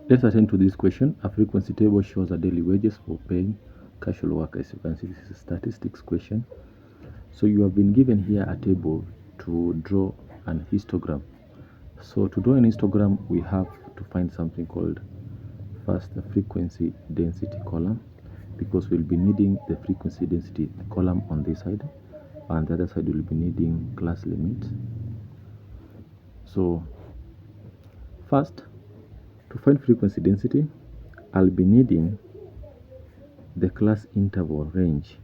Let's attend to this question. A frequency table shows the daily wages for paying casual workers. You can see this is a statistics question. So you have been given here a table to draw an histogram. So to draw an histogram, we have to find something called first the frequency density column, because we'll be needing the frequency density column on this side, and the other side we'll be needing class limit. So first, to find frequency density, I'll be needing the class interval range.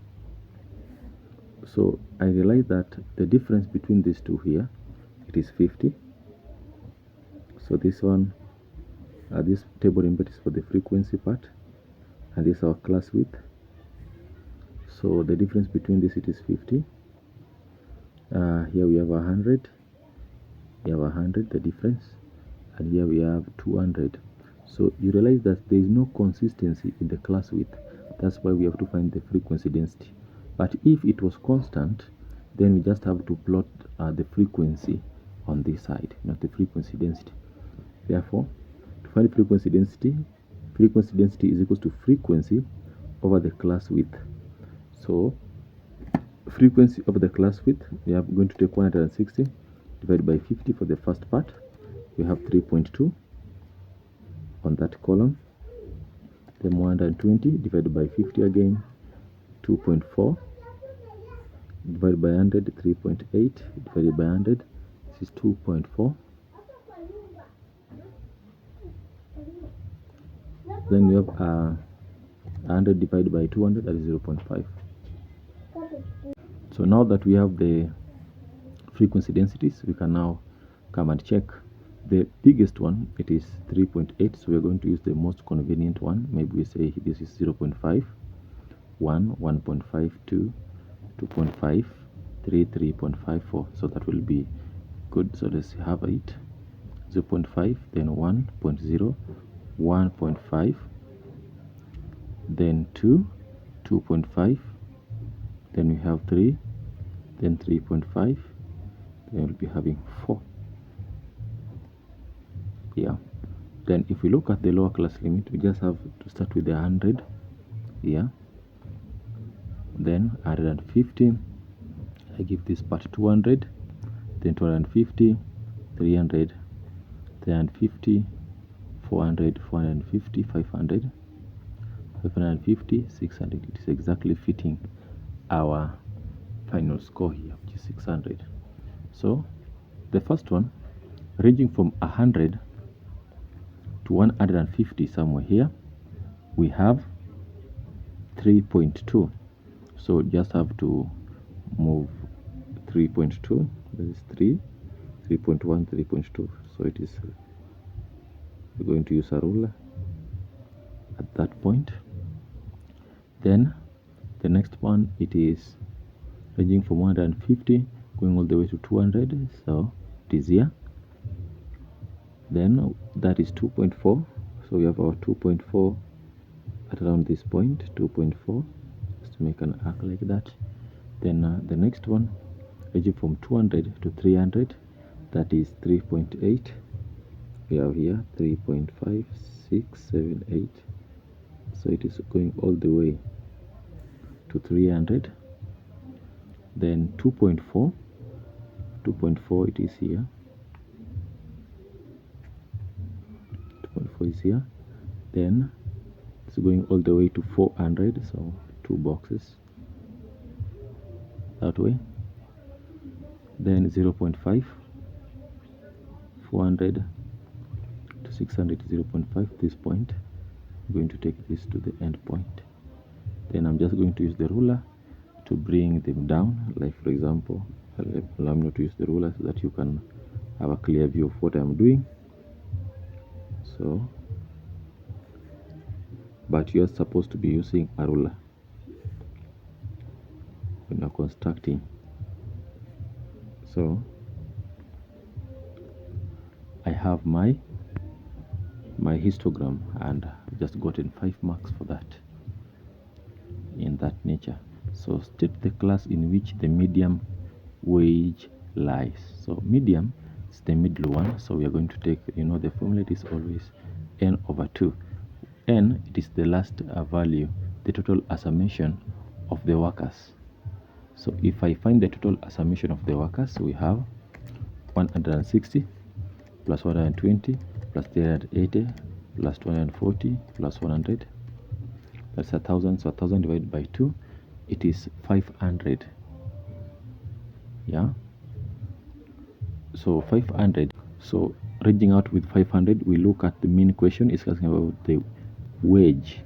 So I realize that the difference between these two here, it is 50. So this one, this table input is for the frequency part, and this is our class width. So the difference between this, it is 50. Here we have 100. We have 100, the difference, and here we have 200. So you realize that there is no consistency in the class width. That's why we have to find the frequency density. But if it was constant, then we just have to plot the frequency on this side, not the frequency density. Therefore, to find frequency density is equal to frequency over the class width. So frequency over the class width, we are going to take 160 divided by 50 for the first part. We have 3.2 on that column. Then 120 divided by 50 again, 2.4 divided by 100, 3.8 divided by 100, this is 2.4. Then we have 100 divided by 200, that is 0.5. So now that we have the frequency densities, we can now come and check. The biggest one, it is 3.8, so we're going to use the most convenient one. Maybe we say this is 0.5, 1, 1.5, 2, 2.5, 3, 3.54. So that will be good. So let's have it. 0.5, then 1.0, 1.5, then 2, 2.5, then we have 3, then 3.5, then we'll be having 4. Yeah. Then if we look at the lower class limit, we just have to start with the 100 here, then 150. I give this part 200, then 250, 300, 350, 400, 450, 500, 550, 600. It is exactly fitting our final score here, which is 600. So the first one, ranging from 100 to 150, somewhere here, we have 3.2. So just have to move 3.2. That is 3.1, 3.2. So it is, we're going to use a ruler at that point. Then the next one, it is ranging from 150 going all the way to 200. So it is here. Then that is 2.4. So we have our 2.4 at around this point, 2.4, just to make an arc like that. Then the next one, ranging from 200 to 300, that is 3.8. We have here 3.5, 6, 7, 8. So it is going all the way to 300. Then 2.4, 2.4, it is here. 2.4 is here. Then it's going all the way to 400. So 2 boxes that way. Then 0.5, 400 to 600, 0.5, this point. I'm going to take this to the end point. Then I'm just going to use the ruler to bring them down. Like for example, allow me to use the ruler so that you can have a clear view of what I'm doing. So, but you're supposed to be using a ruler when you're constructing. So I have my histogram, and I've just gotten 5 marks for that in that nature. So state the class in which the medium wage lies. So medium is the middle one, so we are going to take, the formula is always n over 2. N, it is the last value, the total summation of the workers. So if I find the total summation of the workers, we have 160 plus 120 plus 380 plus 240 plus 100. That's 1,000. So 1,000 divided by 2, it is 500. Yeah. So 500. So ranging out with 500, we look at the main question. It's asking about the wage.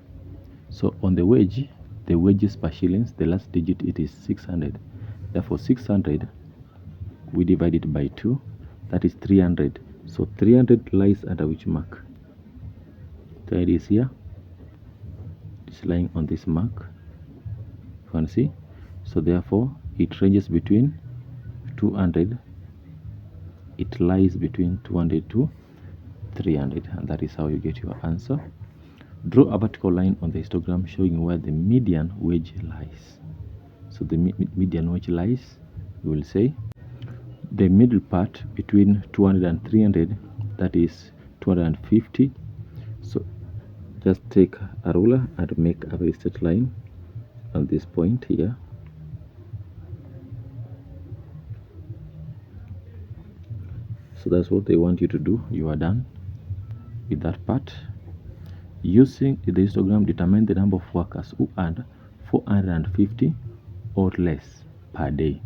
So on the wage, the wages per shillings, the last digit, it is 600. Therefore 600, we divide it by 2, that is 300. So 300 lies under which mark? So it is here. It's lying on this mark. You can see. So therefore it ranges between 200. It lies between 200 to 300, and that is how you get your answer. Draw a vertical line on the histogram showing where the median wage lies. So the median wage lies, we will say, the middle part between 200 and 300, that is 250. So just take a ruler and make a very straight line on this point here. So that's what they want you to do. You are done with that part. Using the histogram, determine the number of workers who earned 450 or less per day.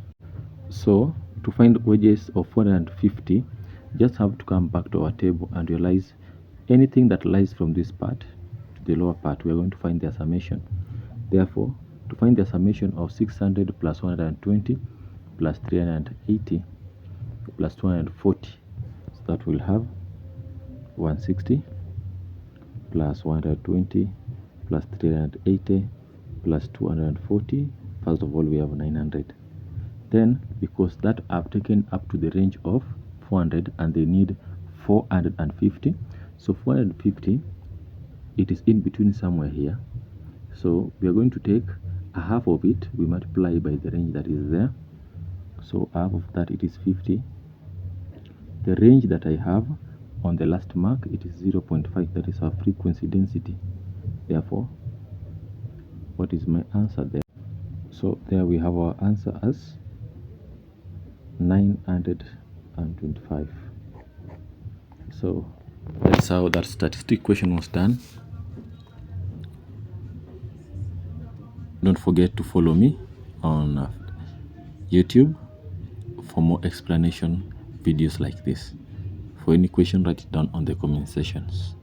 So to find wages of 450, just have to come back to our table and realize anything that lies from this part to the lower part, we are going to find their summation. Therefore, to find the summation of 600 plus 120 plus 380 plus 240, so that will have 160 plus 120 plus 380 plus 240. First of all, we have 900. Then, because that I've taken up to the range of 400 and they need 450, so 450, it is in between somewhere here. So we are going to take a half of it, we multiply by the range that is there. So half of that, it is 50. The range that I have on the last mark, it is 0.5. That is our frequency density. Therefore, what is my answer there? So there we have our answer as 925. So that's how that statistic question was done. Don't forget to follow me on YouTube for more explanation videos like this. For any question, write it down on the comment sections.